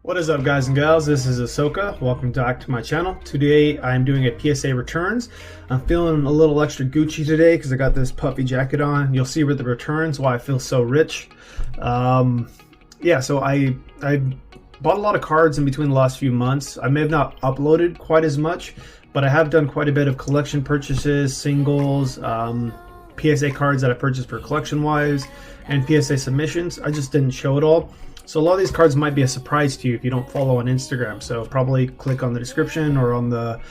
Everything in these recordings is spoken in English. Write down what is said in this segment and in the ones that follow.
What is up, guys and gals? This is Ahsoka. Welcome back to my channel. Today I'm doing a PSA returns. I'm feeling a little extra Gucci today because I got this puffy jacket on. You'll see with the returns why I feel so rich. Yeah, so I bought a lot of cards in between the last few months. I may have not uploaded quite as much, but I have done quite a bit of collection purchases, singles, PSA cards that I purchased for collection wise, and PSA submissions. I just didn't show it all. So a lot of these cards might be a surprise to you if you don't follow on Instagram. So probably click on the description or on the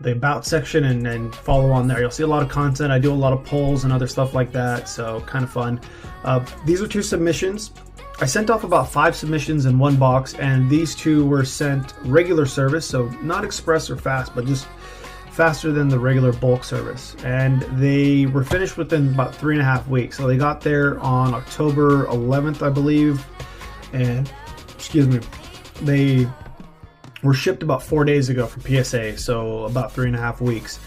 about section and follow on there. You'll see a lot of content. I do a lot of polls and other stuff like that. So kind of fun. These are 2 submissions. I sent off about 5 submissions in one box, and these 2 were sent regular service. So not express or fast, but just faster than the regular bulk service. And they were finished within about 3.5 weeks. So they got there on October 11th, I believe. And excuse me, they were shipped about 4 days ago from PSA, so about 3.5 weeks.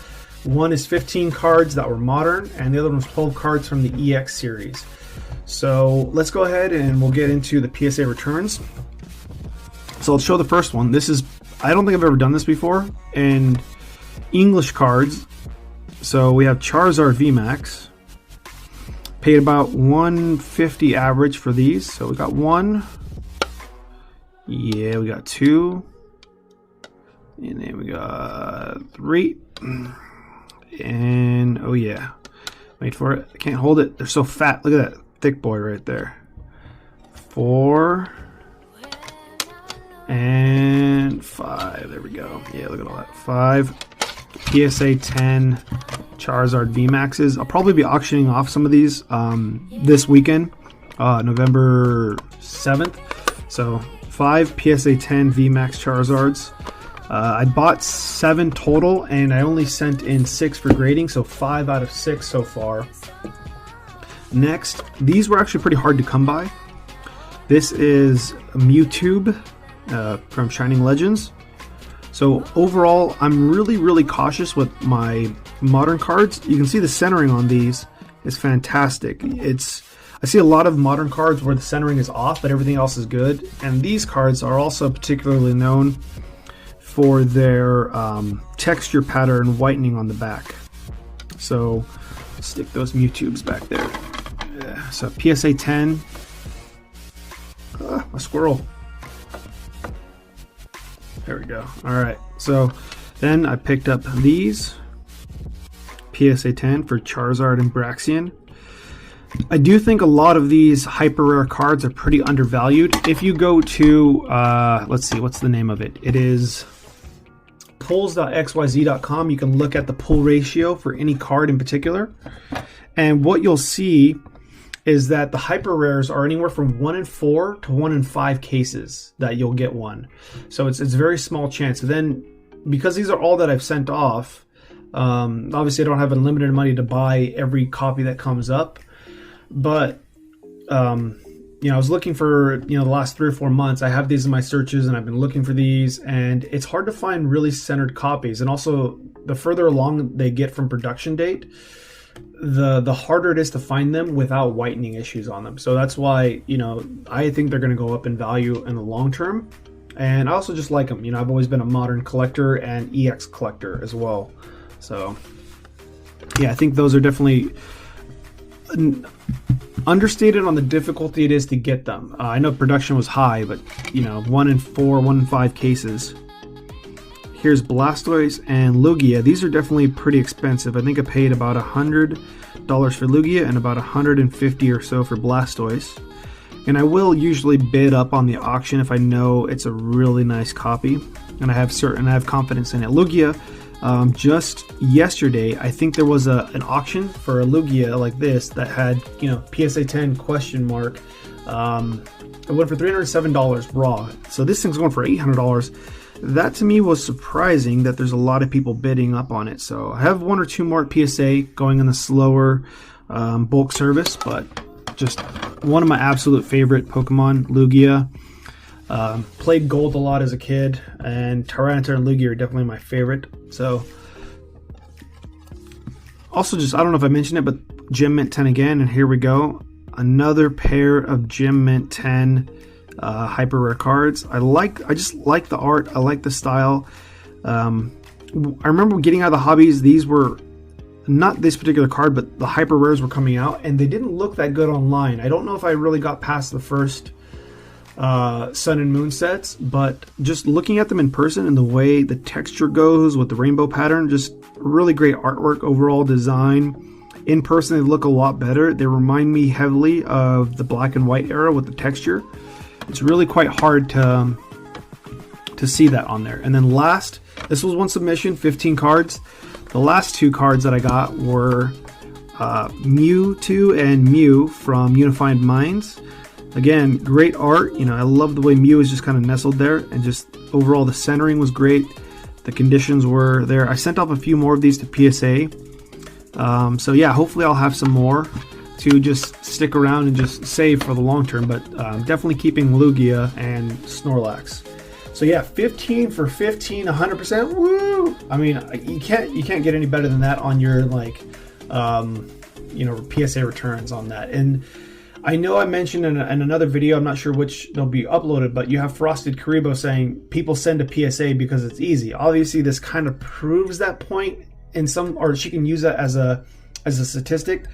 One is 15 cards that were modern, and the other one was 12 cards from the EX series. So let's go ahead and we'll get into the PSA returns. So I'll show the first one. This is, I don't think I've ever done this before, and English cards. So we have Charizard VMAX. Paid about $150 average for these. So we got 1. Yeah, we got 2. And then we got 3. And oh yeah. Wait for it. I can't hold it. They're so fat. Look at that thick boy right there. 4. And 5. There we go. Yeah, look at all that. 5. PSA 10 Charizard VMAXs. I'll probably be auctioning off some of these this weekend, November 7th. So 5 PSA 10 VMAX Charizards. I bought 7 total, and I only sent in 6 for grading, so 5 out of 6 so far. Next, these were actually pretty hard to come by. This is Mewtwo from Shining Legends. So overall, I'm really cautious with my modern cards. You can see the centering on these is fantastic. I see a lot of modern cards where the centering is off, but everything else is good. And these cards are also particularly known for their texture pattern whitening on the back. So stick those Mewtwo's back there. Yeah. So PSA 10. A squirrel. There we go. Alright, so then I picked up these PSA 10 for Charizard and Braxian. I do think a lot of these hyper rare cards are pretty undervalued. If you go to, let's see, what's the name of it? It is pulls.xyz.com. You can look at the pull ratio for any card in particular. And what you'll see is that the hyper rares are anywhere from 1 in 4 to 1 in 5 cases that you'll get one. So it's a very small chance. So then, because these are all that I've sent off, obviously I don't have unlimited money to buy every copy that comes up. But you know, I was looking for, the last 3 or 4 months. I have these in my searches, and I've been looking for these, and it's hard to find really centered copies. And also, the further along they get from production date, the harder it is to find them without whitening issues on them. So that's why, I think they're going to go up in value in the long term. And I also just like them. I've always been a modern collector and EX collector as well. So yeah, I think those are definitely understated on the difficulty it is to get them. I know production was high, but 1 in 4, 1 in 5 cases. Here's Blastoise and Lugia. These are definitely pretty expensive. I think I paid about $100 for Lugia and about $150 or so for Blastoise. And I will usually bid up on the auction if I know it's a really nice copy, and I have confidence in it. Lugia, just yesterday, I think there was an auction for a Lugia like this that had PSA 10 question mark. It went for $307 raw. So this thing's going for $800. That to me was surprising that there's a lot of people bidding up on it. So I have 1 or 2 more at PSA going in the slower bulk service, but just one of my absolute favorite Pokemon, Lugia. Played Gold a lot as a kid, and Tyranitar and Lugia are definitely my favorite. So also, just, I don't know if I mentioned it, but Gem Mint 10 again, and here we go. Another pair of Gem Mint 10 hyper rare cards. I just like the art. I like the style. I remember getting out of the hobbies, these were not this particular card, but the hyper rares were coming out, and they didn't look that good online. I don't know if I really got past the first Sun and Moon sets, but just looking at them in person and the way the texture goes with the rainbow pattern, just really great artwork, overall design. In person, they look a lot better. They remind me heavily of the black and white era with the texture. It's really quite hard to see that on there. And then last, this was one submission, 15 cards. The last 2 cards that I got were Mewtwo and Mew from Unified Minds. Again, great art. You know, I love the way Mew is just kind of nestled there, and just overall the centering was great. The conditions were there. I sent off a few more of these to PSA. So yeah, hopefully I'll have some more to just stick around and just save for the long term, but definitely keeping Lugia and Snorlax. So yeah, 15 for 15, 100%. Woo! I mean, you can't get any better than that on your PSA returns on that. And I know I mentioned in another video, I'm not sure which they'll be uploaded, but you have Frosted Karibo saying people send a PSA because it's easy. Obviously, this kind of proves that point in some, or she can use that as a statistic.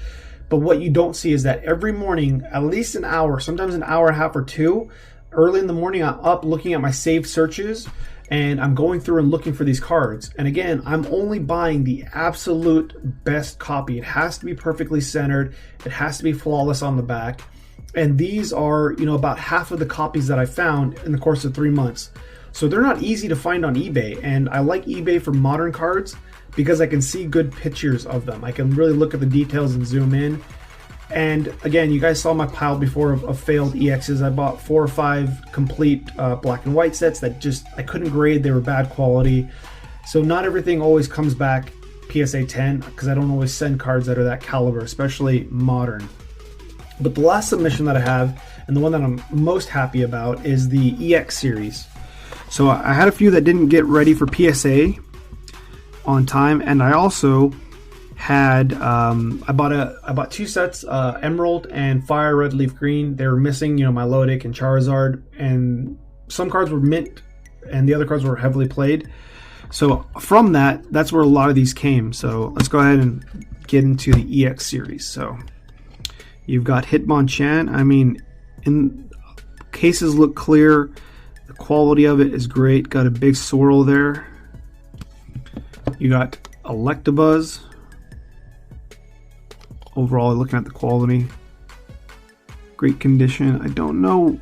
But what you don't see is that every morning, at least an hour, sometimes an hour and a half or 2, early in the morning, I'm up looking at my saved searches, and I'm going through and looking for these cards. And again, I'm only buying the absolute best copy. It has to be perfectly centered. It has to be flawless on the back. And these are, about half of the copies that I found in the course of 3 months. So they're not easy to find on eBay. And I like eBay for modern cards because I can see good pictures of them. I can really look at the details and zoom in. And again, you guys saw my pile before of failed EXs. I bought 4 or 5 complete black and white sets that I couldn't grade. They were bad quality. So not everything always comes back PSA 10, because I don't always send cards that are that caliber, especially modern. But the last submission that I have, and the one that I'm most happy about, is the EX series. So I had a few that didn't get ready for PSA on time, and I also had I bought 2 sets, Emerald and Fire Red Leaf Green. They were missing, Milotic and Charizard, and some cards were mint and the other cards were heavily played. So from that's where a lot of these came. So let's go ahead and get into the EX series. So you've got Hitmonchan. I mean, cases look clear. The quality of it is great. Got a big swirl there. You got Electabuzz. Overall, looking at the quality, great condition. I don't know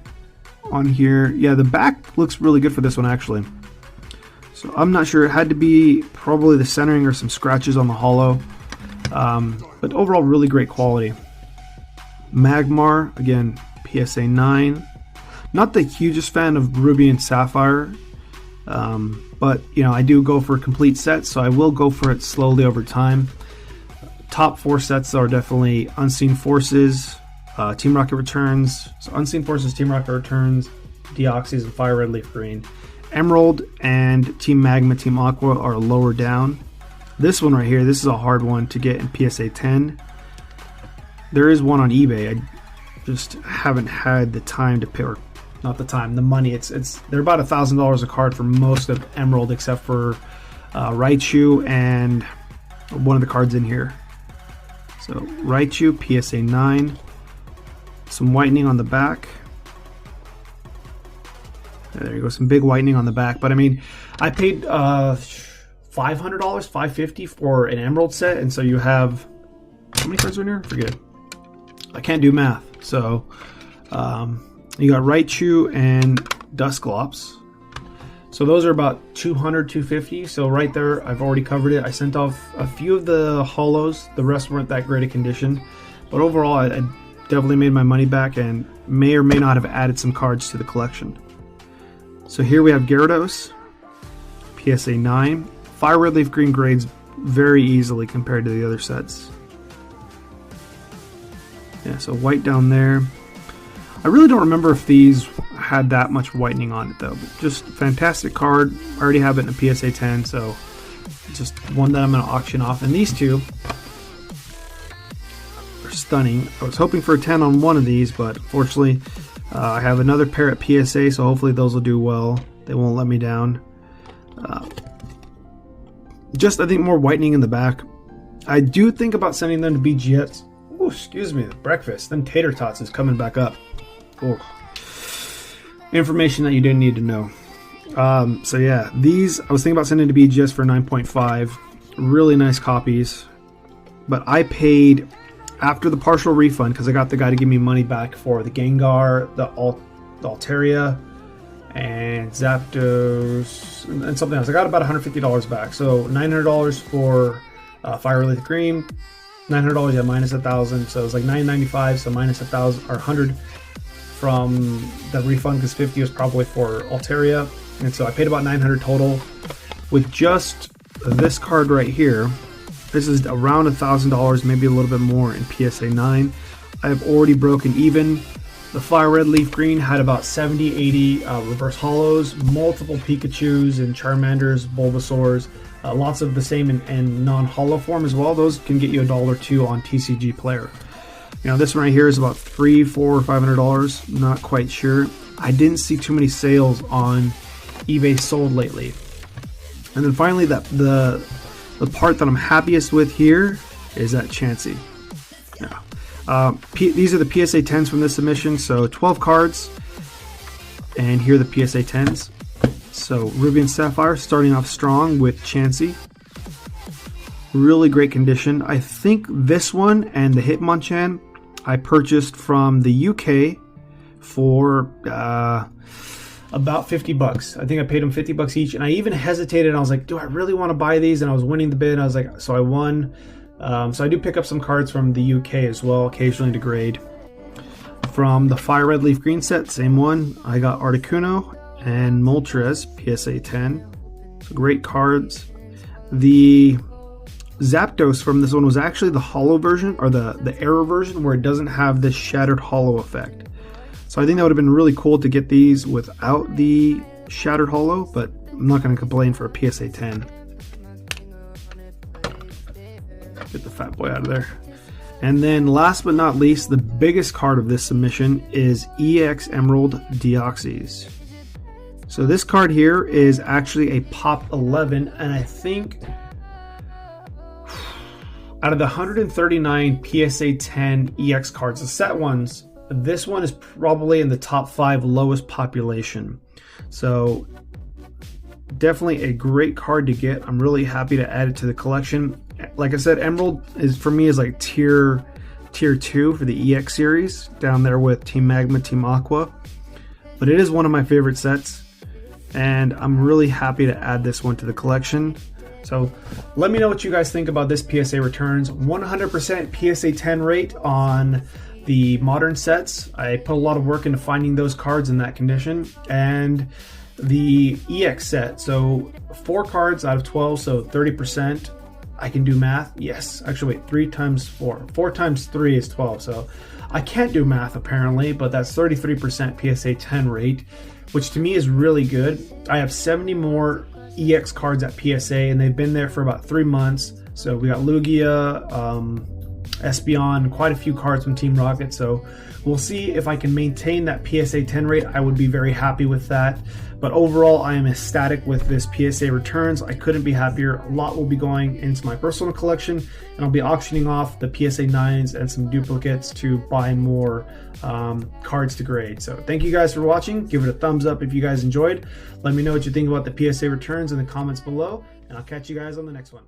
on here. Yeah, the back looks really good for this one, actually. So I'm not sure. It had to be probably the centering or some scratches on the hollow. But overall, really great quality. Magmar, again, PSA 9. Not the hugest fan of Ruby and Sapphire. But, I do go for complete sets, so I will go for it slowly over time. Top 4 sets are definitely Unseen Forces, Team Rocket Returns. So Unseen Forces, Team Rocket Returns, Deoxys, and Fire Red Leaf Green. Emerald and Team Magma, Team Aqua are lower down. This one right here, this is a hard one to get in PSA 10. There is one on eBay. I just haven't had the time to pay, or not the time, the money. They're about $1,000 a card for most of Emerald, except for Raichu and one of the cards in here. So Raichu, PSA 9. Some whitening on the back. There you go, some big whitening on the back. But I mean, I paid $500, $550 for an Emerald set, and so you have, how many cards are in here? Forget it. I can't do math. So you got Raichu and Dusclops. So those are about $200, $250. So right there, I've already covered it. I sent off a few of the hollows. The rest weren't that great a condition. But overall, I definitely made my money back and may or may not have added some cards to the collection. So here we have Gyarados, PSA 9. Fire Red Leaf Green grades very easily compared to the other sets. Yeah, so white down there. I really don't remember if these had that much whitening on it though, but just fantastic card. I already have it in a PSA 10, so just one that I'm going to auction off. And these two are stunning. I was hoping for a 10 on one of these, but unfortunately I have another pair at PSA, so hopefully those will do well. They won't let me down. Just, I think, more whitening in the back. I do think about sending them to BGS. Oh, excuse me, breakfast. Them tater tots is coming back up. Oh. Information that you didn't need to know. So yeah, these I was thinking about sending to BGS for 9.5. Really nice copies. But I paid, after the partial refund, because I got the guy to give me money back for the Gengar, the Altaria, and Zapdos, and something else. I got about $150 back. So $900 for Fire Elite Green, $900, yeah, minus 1,000. So it was like $995, so minus 1,000 or 100 from the refund, because 50 was probably for Altaria. And so I paid about $900 total. With just this card right here, this is around $1,000, maybe a little bit more in PSA 9. I have already broken even. The Fire Red Leaf Green had about 70, 80 reverse hollows, multiple Pikachus and Charmanders, Bulbasaurs, lots of the same in non-hollow form as well. Those can get you $1 or $2 on TCG Player. You know, this one right here is about $300, $400, or $500. Not quite sure. I didn't see too many sales on eBay sold lately. And then finally, the part that I'm happiest with here is that Chansey. Yeah. These are the PSA 10s from this submission, so 12 cards, and here are the PSA 10s. So Ruby and Sapphire starting off strong with Chansey. Really great condition. I think this one and the Hitmonchan I purchased from the UK for about 50 bucks. I think I paid them 50 bucks each, and I even hesitated. I was like, do I really want to buy these? And I was winning the bid. I was like, so I won. So I do pick up some cards from the UK as well, occasionally to grade. From the Fire Red Leaf Green set, same one. I got Articuno and Moltres, PSA 10. So great cards. The Zapdos from this one was actually the hollow version, or the error version, where it doesn't have this shattered hollow effect. So I think that would have been really cool to get these without the shattered hollow, but I'm not going to complain for a PSA 10. Get the fat boy out of there. And then last but not least, the biggest card of this submission is EX Emerald Deoxys. So this card here is actually a Pop 11, and I think out of the 139 PSA 10 EX cards, the set ones, this one is probably in the top 5 lowest population. So definitely a great card to get. I'm really happy to add it to the collection. Like I said, Emerald is, for me, is like tier 2 for the EX series, down there with Team Magma, Team Aqua. But it is one of my favorite sets, and I'm really happy to add this one to the collection. So let me know what you guys think about this PSA Returns. 100% PSA 10 rate on the modern sets. I put a lot of work into finding those cards in that condition. And the EX set, so 4 cards out of 12, so 30%. I can do math. Yes, actually wait, 3 times 4. 4 times 3 is 12, so I can't do math apparently, but that's 33% PSA 10 rate, which to me is really good. I have 70 more EX cards at PSA, and they've been there for about 3 months. So we got Lugia, Espeon, quite a few cards from Team Rocket, so we'll see if I can maintain that PSA 10 rate. I would be very happy with that. But overall, I am ecstatic with this PSA Returns. I couldn't be happier. A lot will be going into my personal collection, and I'll be auctioning off the PSA 9s and some duplicates to buy more cards to grade. So thank you guys for watching. Give it a thumbs up if you guys enjoyed. Let me know what you think about the PSA Returns in the comments below, and I'll catch you guys on the next one.